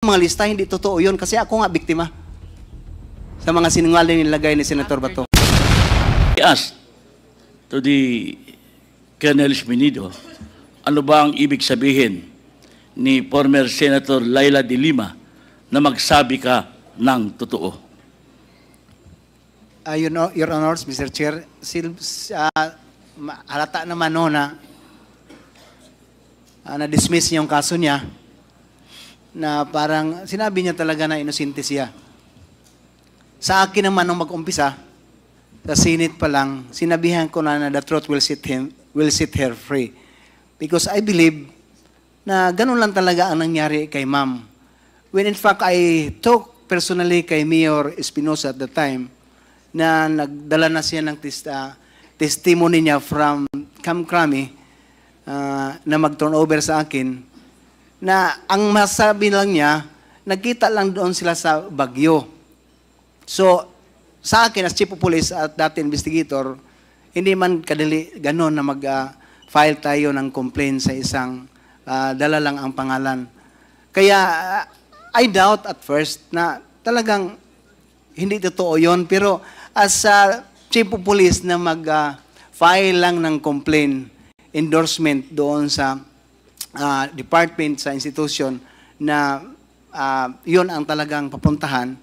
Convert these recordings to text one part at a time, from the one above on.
mga lista, hindi totoo yun kasi ako nga biktima sa mga sinungaling nilagay ni Senator Bato. I asked to the Colonel Espinido, ano ba ang ibig sabihin ni former Senator Laila de Lima na magsabi ka ng totoo? Your Honors, Mr. Chair, halata naman no na na-dismiss niya yung kaso niya na parang sinabi niya talaga na inosente siya. Sa akin naman nung mag-umpisa, sa Senate pa lang, sinabihan ko na the truth will set her free. Because I believe na ganun lang talaga ang nangyari kay ma'am. When in fact, I talked personally kay Mayor Espinosa at the time na nagdala na siya ng testimony niya from Camp Crame na mag-turn over sa akin na ang masabi lang niya, nagkita lang doon sila sa Baguio. So, sa akin as Chief of Police at dati investigator, hindi man kadali ganon na mag-file tayo ng complaint sa isang dala lang ang pangalan. Kaya, I doubt at first na talagang hindi totoo yun. Pero as Chief of Police na mag-file lang ng complaint, endorsement doon sa department, sa institution na yun ang talagang papuntahan,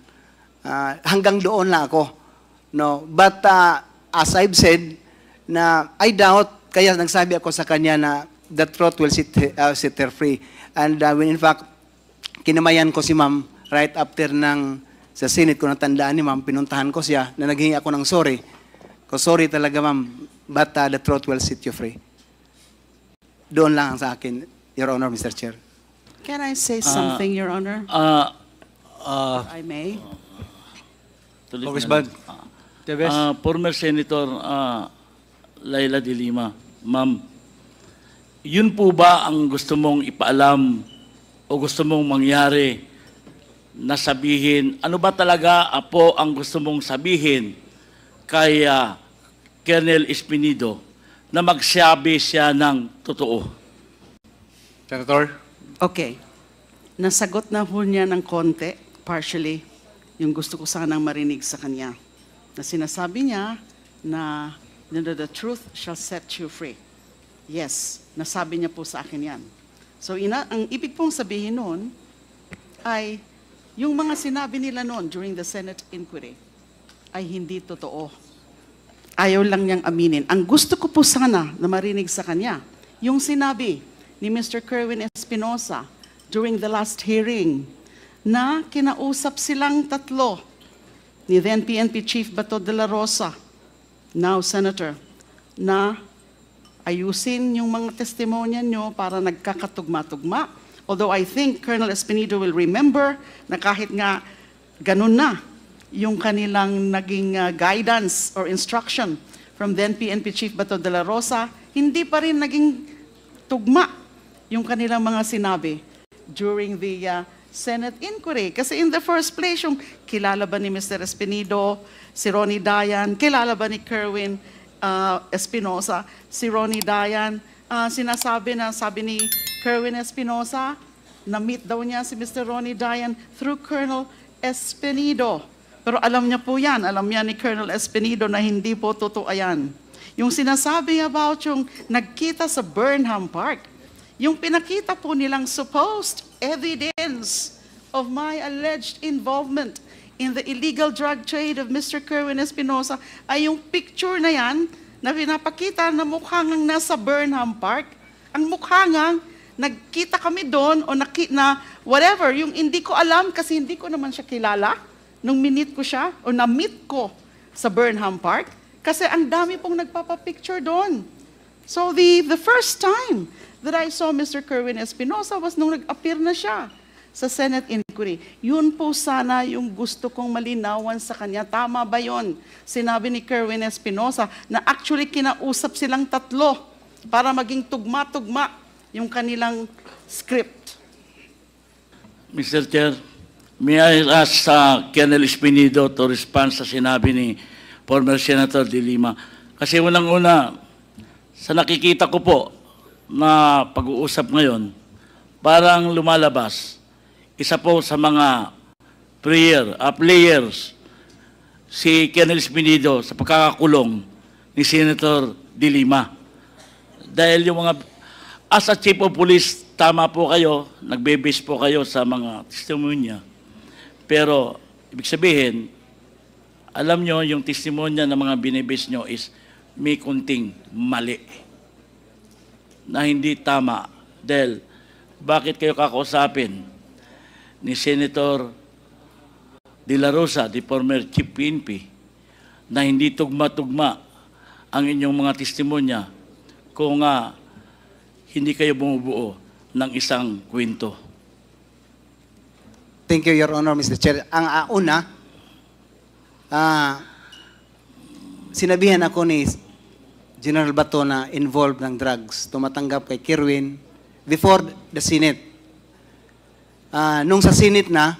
hanggang doon na ako. No? But as I've said, na I doubt, kaya nagsabi ako sa kanya na the truth will set her free. And when in fact, kinamayan ko si ma'am right after sa Senate, kung natandaan ni ma'am, pinuntahan ko siya na naghingi ako ng sorry. Sorry talaga ma'am, but the truth will set you free. Doon lang sa akin, Your Honor, Mr. Chair. Can I say something, Your Honor? If I may. Congressman Teves. Former Senator Laila de Lima, ma'am, yun po ba ang gusto mong ipaalam o gusto mong mangyari na sabihin? Ano ba talaga po ang gusto mong sabihin kay Colonel Espinido na magsabi siya ng totoo? Senator? Okay. Nasagot na ho niya ng konti, partially, yung gusto ko sanang marinig sa kanya. Na sinasabi niya na the truth shall set you free. Yes, nasabi niya po sa akin yan. So ang ibig pong sabihin noon ay yung mga sinabi nila noon during the Senate inquiry ay hindi totoo. Ayaw lang niyang aminin. Ang gusto ko po sana na marinig sa kanya, yung sinabi ni Mr. Kerwin Espinosa during the last hearing na kinausap silang tatlo ni then PNP Chief Bato de la Rosa, now Senator, na ayusin yung mga testimonya nyo para nagkakatugma-tugma. Although I think Colonel Espinido will remember na kahit nga ganun na yung kanilang naging guidance or instruction from then PNP Chief Bato de la Rosa, hindi pa rin naging tugma yung kanilang mga sinabi during the Senate inquiry. Kasi in the first place, yung kilala ba ni Mr. Espinido, si Ronnie Dayan, kilala ba ni Kerwin Espinosa, si Ronnie Dayan, sinasabi na, sabi ni Kerwin Espinosa, na-meet daw niya si Mr. Ronnie Dayan through Colonel Espinido. Pero alam niya po yan, alam niya ni Colonel Espinido na hindi po totoo yan. Yung sinasabi about yung nagkita sa Burnham Park, yung pinakita po nilang supposed evidence of my alleged involvement in the illegal drug trade of Mr. Kerwin Espinosa ay yung picture na yan na pinapakita na mukha ngang nasa Burnham Park. Ang mukha ngang nagkita kami doon o na whatever, yung hindi ko alam kasi hindi ko naman siya kilala nung minute ko siya o na-meet ko sa Burnham Park kasi ang dami pong nagpapapicture doon. So the first time that I saw Mr. Kerwin Espinosa was nung nag-appear na siya sa Senate inquiry. Yun po sana yung gusto kong malinawan sa kanya. Tama ba yun? Sinabi ni Kerwin Espinosa na actually kinausap silang tatlo para maging tugma-tugma yung kanilang script. Mr. Chair, may I ask Colonel Espinido to respond sa sinabi ni former Senator de Lima? Kasi unang-una, sa nakikita ko po na pag-uusap ngayon, parang lumalabas, isa po sa mga players si Colonel Espinido sa pagkakakulong ni Senator De Lima. Dahil yung mga, as a chief of police, tama po kayo, nagbe-base po kayo sa mga testimonya. Pero, ibig sabihin, alam nyo, yung testimonya ng mga binibase nyo is may kunting mali na hindi tama. Dahil, bakit kayo kakausapin ni Senator De La Rosa, the former Chief PNP, na hindi tugma-tugma ang inyong mga testimonya kung hindi kayo bumubuo ng isang kwento? Thank you, Your Honor, Mr. Chair. Ang una, sinabihan ako ni General Bato na involved ng drugs, tumatanggap kay Kerwin before the Senate. Nung sa Senate na,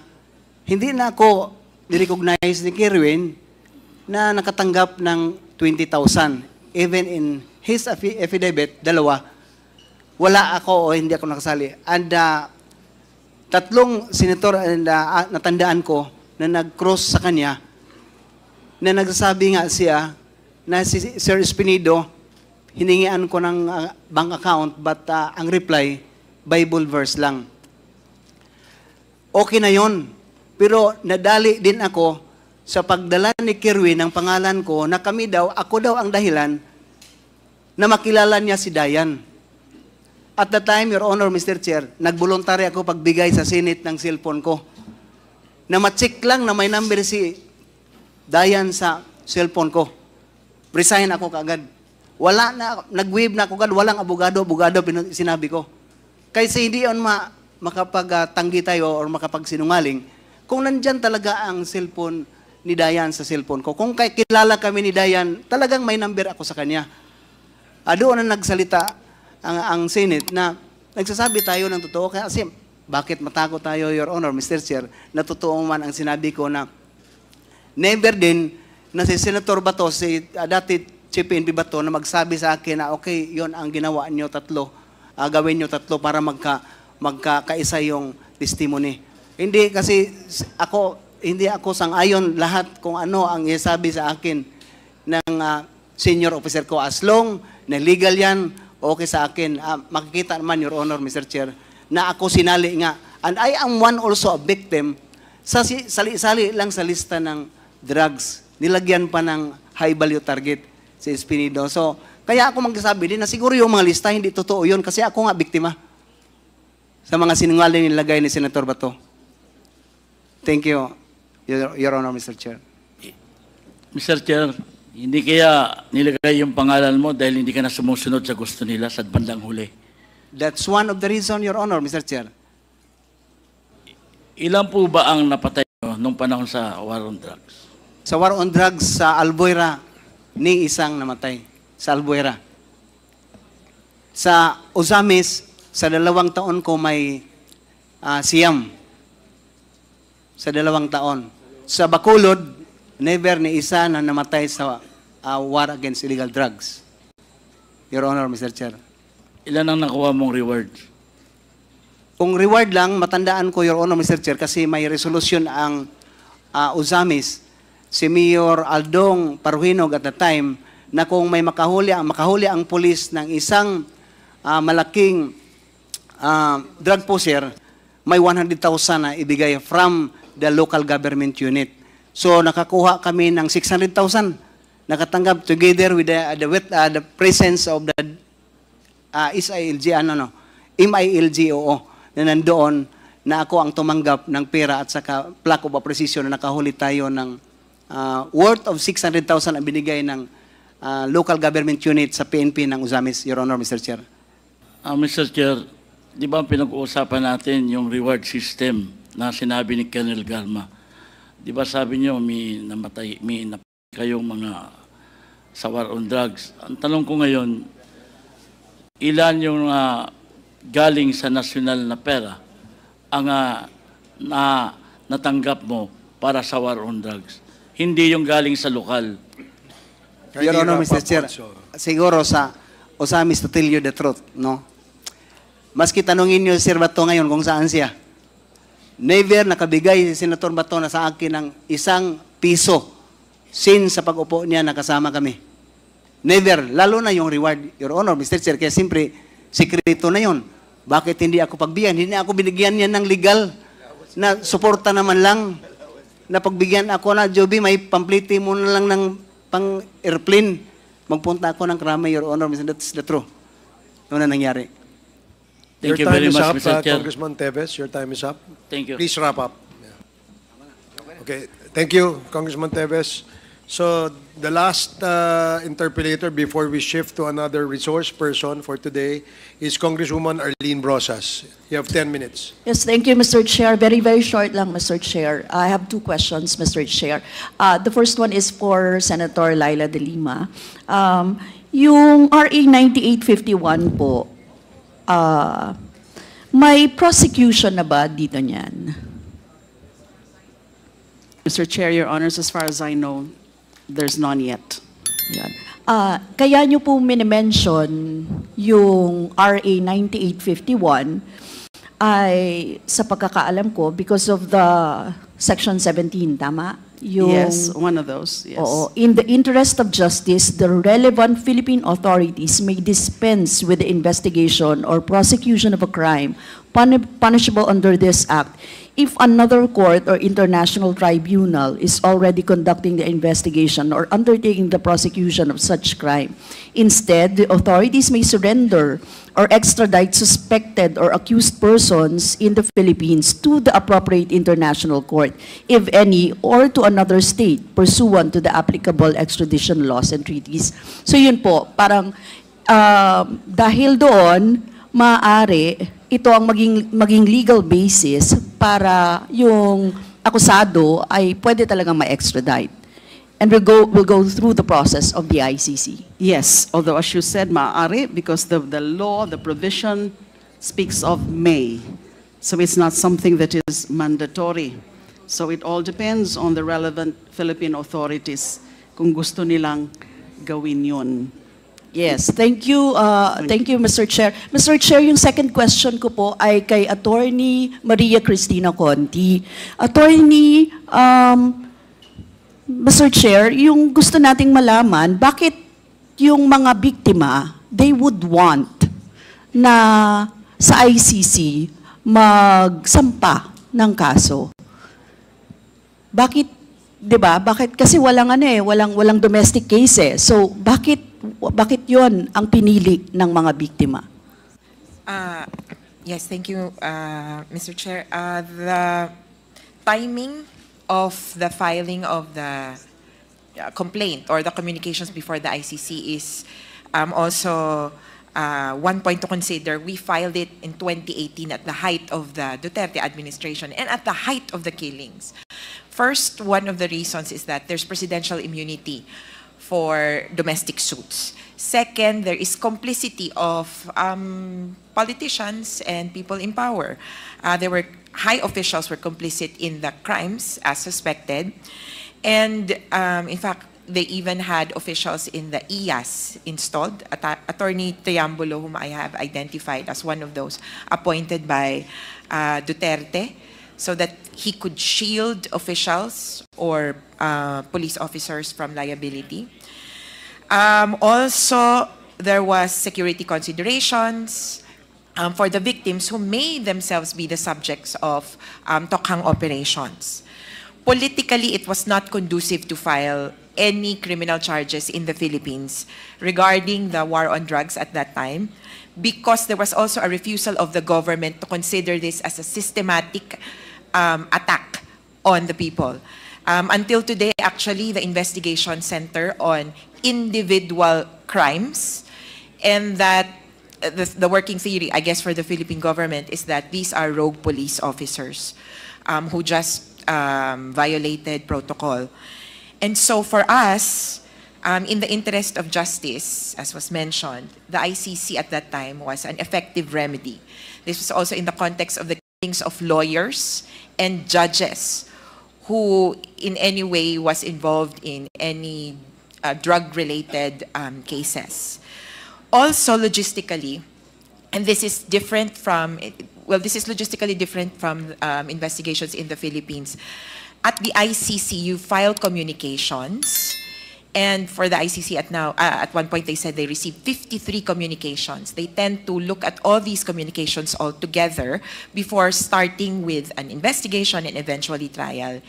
hindi na ako nirecognize ni Kerwin na nakatanggap ng 20,000. Even in his affidavit, dalawa, wala ako o hindi ako nakasali. And tatlong senator natandaan ko na nag-cross sa kanya na nagsasabi nga siya na si Sir Espinido, hiningian ko ng bank account but ang reply, Bible verse lang. Okay na yon. Pero nadali din ako sa pagdala ni Kerwin ng pangalan ko na ako daw ang dahilan na makilala niya si Dayan. At the time, Your Honor, Mr. Chair, nagvoluntary ako pagbigay sa Senate ng cellphone ko. Na ma-check lang na may number si Dayan sa cellphone ko. Resign ako kaagad. Wala na, nag-wave na ako kaagad, walang abogado, sinabi ko. Kaysa hindi yun makapagtanggi tayo or makapagsinungaling, kung nandyan talaga ang cellphone ni Dayan sa cellphone ko, kung kilala kami ni Dayan, talagang may number ako sa kanya. Doon na nagsalita ang Senate na nagsasabi tayo ng totoo. Kasi bakit matakot tayo, Your Honor, Mr. Chair, na totoo man ang sinabi ko na never din na si Senator Bato, si dati Chief PNP Bato, na magsabi sa akin na okay, yon ang ginawa nyo tatlo, gawin nyo tatlo para magkakaisa yung testimony. Hindi kasi hindi ako sang-ayon lahat kung ano ang isabi sa akin ng senior officer ko. As long na legal yan, okay sa akin. Makikita naman, Your Honor, Mr. Chair, na ako sinali nga. And I am one also a victim sa sali-sali lang sa lista ng drugs. Nilagyan pa ng high value target si Espinido. So, kaya ako magsasabi din na siguro yung mga lista hindi totoo yun kasi ako nga biktima sa mga sinungaling nilagay ni Senator Bato. Thank you, Your Honor, Mr. Chair. Mr. Chair, hindi kaya nilagay yung pangalan mo dahil hindi ka na sumusunod sa gusto nila sa bandang huli? That's one of the reasons, Your Honor, Mr. Chair. Ilan po ba ang napatay nung panahon sa war on drugs? Sa war on drugs sa Albuera, ni isang namatay sa Albuera. Sa Ozamis, sa 2 taon ko may siyam. Sa 2 taon. Sa Bacolod, never ni isa na namatay sa war against illegal drugs. Your Honor, Mr. Chair. Ilan ang nakuha mong reward? Kung reward lang, matandaan ko, Your Honor, Mr. Chair, kasi may resolution ang Ozamis, si Mayor Aldong Paruhinog at the time, na kung may makahuli ang pulis ng isang malaking drug pusher, may 100,000 na ibigay from the local government unit. So nakakuha kami ng 600,000. Nakatanggap together with the presence of the MILGO na nandoon na ako ang tumanggap ng pera at saka plaque of appreciation na nakahuli tayo ng worth of 600,000 ang binigay ng local government unit sa PNP ng Ozamis, Your Honor, Mr. Chair. Mr. Chair, di ba pinag-uusapan natin yung reward system na sinabi ni Colonel Garma? Di ba sabi niyo may napatay kayong mga sa war on drugs? Ang tanong ko ngayon, ilan yung galing sa nasyonal na pera ang natanggap mo para sa war on drugs? Hindi yung galing sa lokal. Your Honor, Mr. Chair, siguro sa Ozamis, to tell you the truth, no? Maski tanungin niyo si Sir Bato ngayon kung saan siya. Never nakabigay si Senator Bato na sa akin ng ₱1 since sa pag-upo niya nakasama kami. Never. Lalo na yung reward, Your Honor, Mr. Chair. Kaya siyempre, sikreto na yon. Bakit hindi ako pagbigyan? Hindi ako binigyan niya ng legal na suporta naman lang. Na pagbigyan ako na, Joby, may pampliti mo na lang ng pang-airplane. Magpunta ako ng krama, Your Honor, that's the truth. Yun na nangyari. Thank you Your time very is much, up, Mr. Chair. Congressman Teves. Your time is up. Thank you. Please wrap up. Yeah. Okay. Thank you, Congressman Teves. So the last interpellator before we shift to another resource person for today is Congresswoman Arlene Brosas. You have 10 minutes. Yes, thank you, Mr. Chair. Very, very short lang, Mr. Chair. I have two questions, Mr. Chair. The first one is for Senator Laila de Lima. Yung RA 9851 po, may prosecution na ba dito niyan? Mr. Chair, Your Honors, as far as I know, there's none yet. Yan. Kaya nyo po minimension yung RA 9851 ay sa pagkakaalam ko because of the Section 17, tama? Yes, one of those. Yes. Oo. In the interest of justice, the relevant Philippine authorities may dispense with the investigation or prosecution of a crime punishable under this act if another court or international tribunal is already conducting the investigation or undertaking the prosecution of such crime. Instead, the authorities may surrender or extradite suspected or accused persons in the Philippines to the appropriate international court, if any, or to another state pursuant to the applicable extradition laws and treaties. So yun po, parang dahil doon, maaari ito ang maging legal basis para yung akusado ay pwede talagang ma-extradite. And we'll go through the process of the ICC. Yes, although as you said, maaari, because the law, the provision speaks of may. So it's not something that is mandatory. So it all depends on the relevant Philippine authorities kung gusto nilang gawin yun. Yes, thank you, Mr. Chair. Mr. Chair, yung second question ko po ay kay Attorney Maria Cristina Conti. Attorney, Mr. Chair, yung gusto nating malaman, bakit yung mga biktima, they would want na sa ICC magsampa ng kaso? Bakit, 'di ba? Bakit kasi walang walang domestic case eh. So bakit 'yon ang pinili ng mga biktima? Yes, thank you, Mr. Chair. The timing of the filing of the complaint or the communications before the ICC is also one point to consider. We filed it in 2018 at the height of the Duterte administration and at the height of the killings. First, one of the reasons is that there's presidential immunity for domestic suits. Second, there is complicity of politicians and people in power. There were high officials were complicit in the crimes as suspected. And in fact, they even had officials in the IAS installed. Attorney Triambulo, whom I have identified as one of those appointed by Duterte, so that he could shield officials or police officers from liability. Also, there was security considerations for the victims who may themselves be the subjects of tokhang operations. Politically, it was not conducive to file any criminal charges in the Philippines regarding the war on drugs at that time, because there was also a refusal of the government to consider this as a systematic attack on the people. Until today, actually, the investigation center on individual crimes, and that the working theory, I guess, for the Philippine government is that these are rogue police officers who just violated protocol. And so for us, in the interest of justice, as was mentioned, the ICC at that time was an effective remedy. This was also in the context of the killings of lawyers and judges who in any way was involved in any drug-related cases. Also logistically, and this is different from, well, this is logistically different from investigations in the Philippines. At the ICC, you file communications. And for the ICC at one point they said they received 53 communications. They tend to look at all these communications all together before starting with an investigation and eventually trial.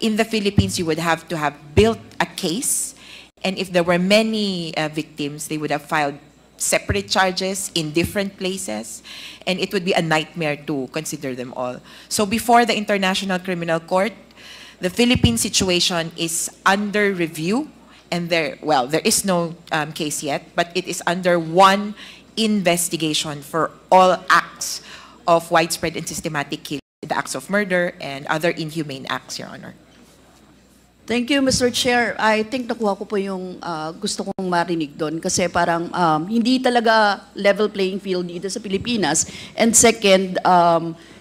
In the Philippines, you would have to have built a case, and if there were many victims, they would have filed separate charges in different places, and it would be a nightmare to consider them all. So before the International Criminal Court, the Philippine situation is under review. And there is no case yet, but it is under one investigation for all acts of widespread and systematic killing, the acts of murder and other inhumane acts, Your Honor. Thank you, Mr. Chair. I think nakuha ko po yung gusto kong marinig doon kasi parang hindi talaga level playing field dito sa Pilipinas. And second,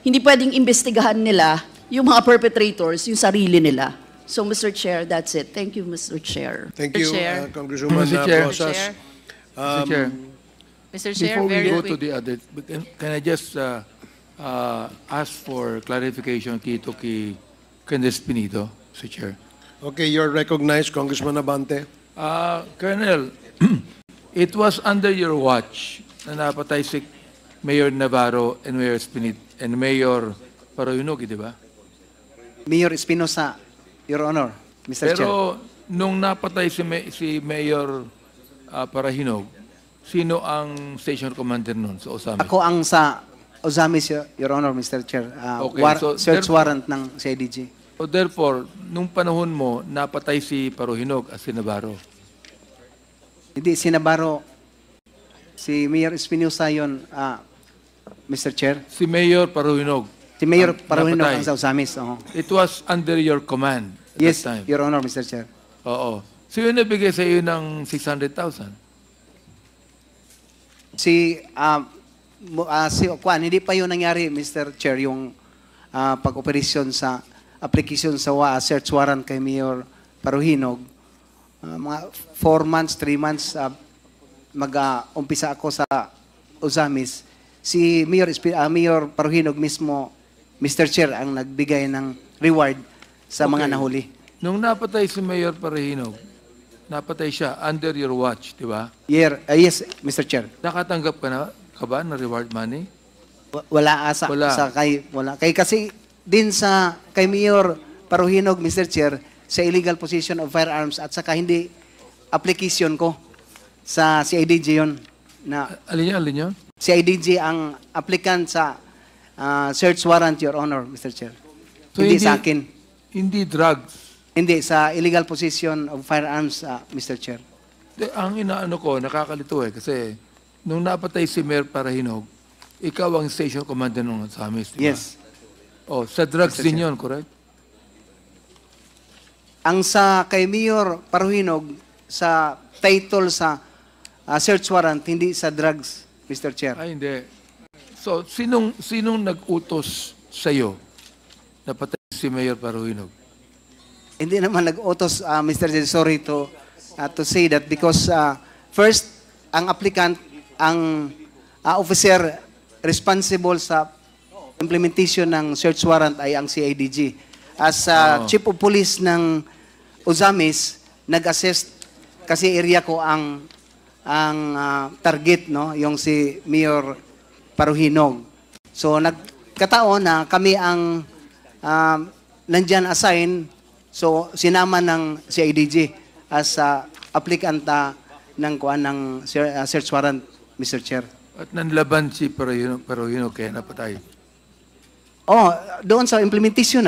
hindi pwedeng imbestigahan nila yung mga perpetrators, yung sarili nila. So, Mr. Chair, that's it. Thank you, Mr. Chair. Thank you, Chair. Congresswoman Mr. Chair. Rosas. Mr. Chair, Mr. Chair, before we very go quick. to the other, can I just ask for clarification kay Candice Pinito, Mr. Chair? Okay, you're recognized, Congressman Abante. Colonel, it was under your watch na napatay si Mayor Navarro and Mayor Spinit and Mayor Paroyunog, di ba? Mayor Espinosa, Your Honor, Mr. Chair. Pero nung napatay si Mayor Parahinog, sino ang station commander nun sa Osamis? Ako ang sa Osamis, Your Honor, Mr. Chair. Okay, so search warrant ng CIDG. So therefore, nung panahon mo, napatay si Parahinog at si Navarro. Hindi, si Navarro, si Mayor Espinosa yun, Mr. Chair. Si Mayor Parahinog. Si Mayor ang Paruhino napatay. ang sa Osamis. Oo. It was under your command at Yes, that time. Your Honor, Mr. Chair. Oo. So yun nabigay sa iyo ng 600,000. Si Kwan, hindi pa yun nangyari, Mr. Chair, yung pag-operasyon sa application sa search warrant kay Mayor Paruhinog. Mga 4 months, 3 months, mag-umpisa ako sa Osamis. Si Mayor Paruhinog mismo, Mr. Chair, ang nagbigay ng reward sa mga Okay. nahuli. Nung napatay si Mayor Parahinog, napatay siya under your watch, di ba? Yes, Mr. Chair. Nakatanggap ka ba ng reward money? Wala asa Wala. sa wala. Kasi din sa kay Mayor Paruhinog, Mr. Chair, sa illegal possession of firearms at saka hindi application ko sa CIDG yon na Alin yun? CIDG ang applicant sa search warrant, Your Honor, Mr. Chair. So hindi sa akin. Hindi drugs. Hindi, sa illegal possession of firearms, Mr. Chair. Ang inaano ko, nakakalito kasi nung napatay si Mayor Parahinog, ikaw ang station commander nung Osamis, di ba? Yes. Oh, sa drugs Mr. din Chair. yun, correct? Ang sa kay Mayor Paruhinog, sa title sa search warrant, hindi sa drugs, Mr. Chair. Ay, hindi. So, sinong nag-utos sa'yo na patay si Mayor Parahinog? Hindi naman nag-utos, Mr. Chair. Sorry to say that because first, ang applicant, ang officer responsible sa implementation ng search warrant ay ang CIDG. As Chief of Police ng Osamis, nag-assist kasi area ko ang target, no, yung si Mayor Paruhinog. So nagkataon na kami ang nandyan assign, so sinama ng CIDG as applicant ng search warrant, Mr. Chair. At nanlaban si Parahinog kaya napatay. Oh, doon sa implementation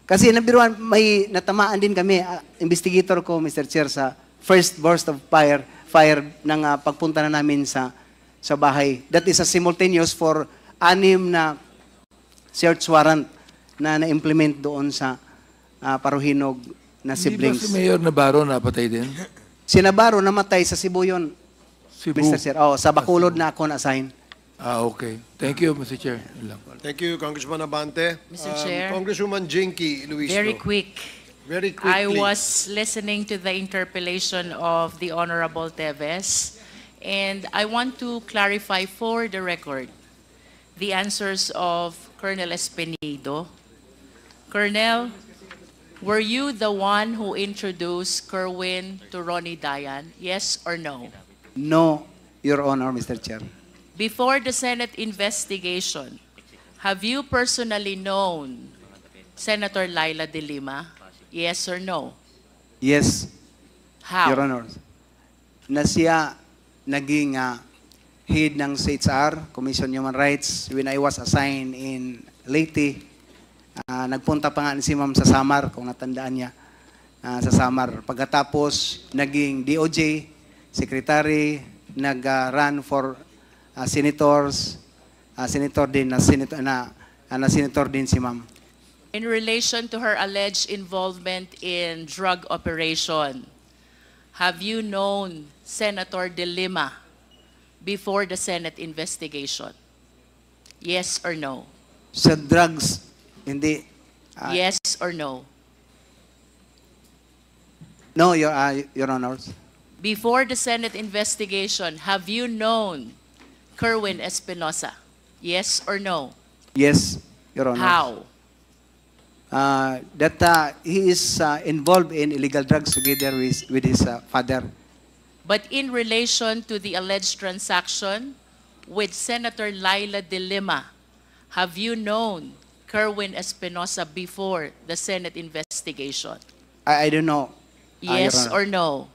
kasi nabiruan, may natamaan din kami, investigator ko, Mr. Chair, sa first burst of fire ng pagpunta na namin sa bahay. That is a simultaneous for 6 na search warrant na na-implement doon sa Paruhinog na Hindi ba siblings. si Mayor Navarro napatay din? Si Navarro namatay sa Cebu yun, Cebu. Mr. Chair. Oh, sa Bacolod na ako na-assign. Okay. Thank you, Mr. Chair. Yun lang. Thank you, Congressman Abante. Mr. Chair. Congresswoman Jinky Luisno. Very quick. Very quickly. I was listening to the interpellation of the Honorable Teves, and I want to clarify for the record the answers of Colonel Espinido. Colonel, were you the one who introduced Kerwin to Ronnie Dayan? Yes or no? No, Your Honor, Mr. Chair. Before the Senate investigation, have you personally known Senator Laila de Lima? Yes or no? Yes, How? Your Honor. Na siya naging head ng CHR, Commission on Human Rights, when I was assigned in Leyte. Nagpunta pa nga si Ma'am sa Samar, kung natandaan niya, sa Samar. Pagkatapos, naging DOJ, Secretary, nag-run for senators, senator din, na senator din si Ma'am. In relation to her alleged involvement in drug operation, have you known Senator De Lima before the Senate investigation? Yes or no? Sa drugs, hindi. Yes or no? No, Your Honor. Before the Senate investigation, have you known Kerwin Espinosa? Yes or no? Yes, Your Honor. How? That he is involved in illegal drugs together with his father. But in relation to the alleged transaction with Senator Laila de Lima, have you known Kerwin Espinosa before the Senate investigation? I don't know. Yes Your Honor. or no?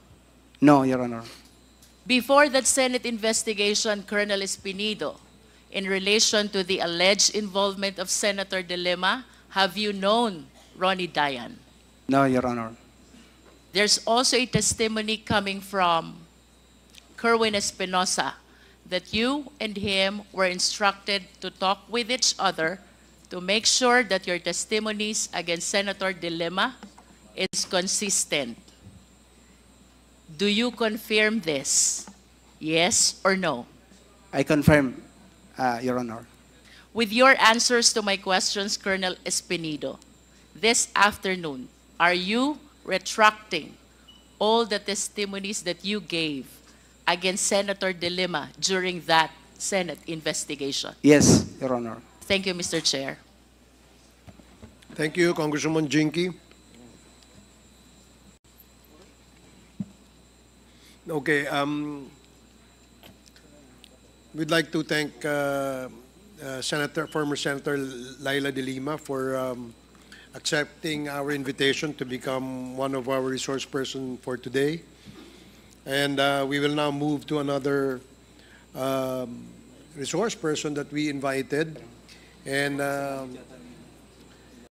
No, Your Honor. Before that Senate investigation, Colonel Espinido, in relation to the alleged involvement of Senator de Lima, have you known Ronnie Dayan? No, Your Honor. There's also a testimony coming from Kerwin Espinosa that you and him were instructed to talk with each other to make sure that your testimonies against Senator De Lima is consistent. Do you confirm this? Yes or no? I confirm, Your Honor. With your answers to my questions, Colonel Espinido, this afternoon, are you retracting all the testimonies that you gave against Senator De Lima during that Senate investigation? Yes, Your Honor. Thank you, Mr. Chair. Thank you, Congresswoman Jinky. Okay, we'd like to thank former Senator Laila de Lima for accepting our invitation to become one of our resource person for today. And we will now move to another resource person that we invited. And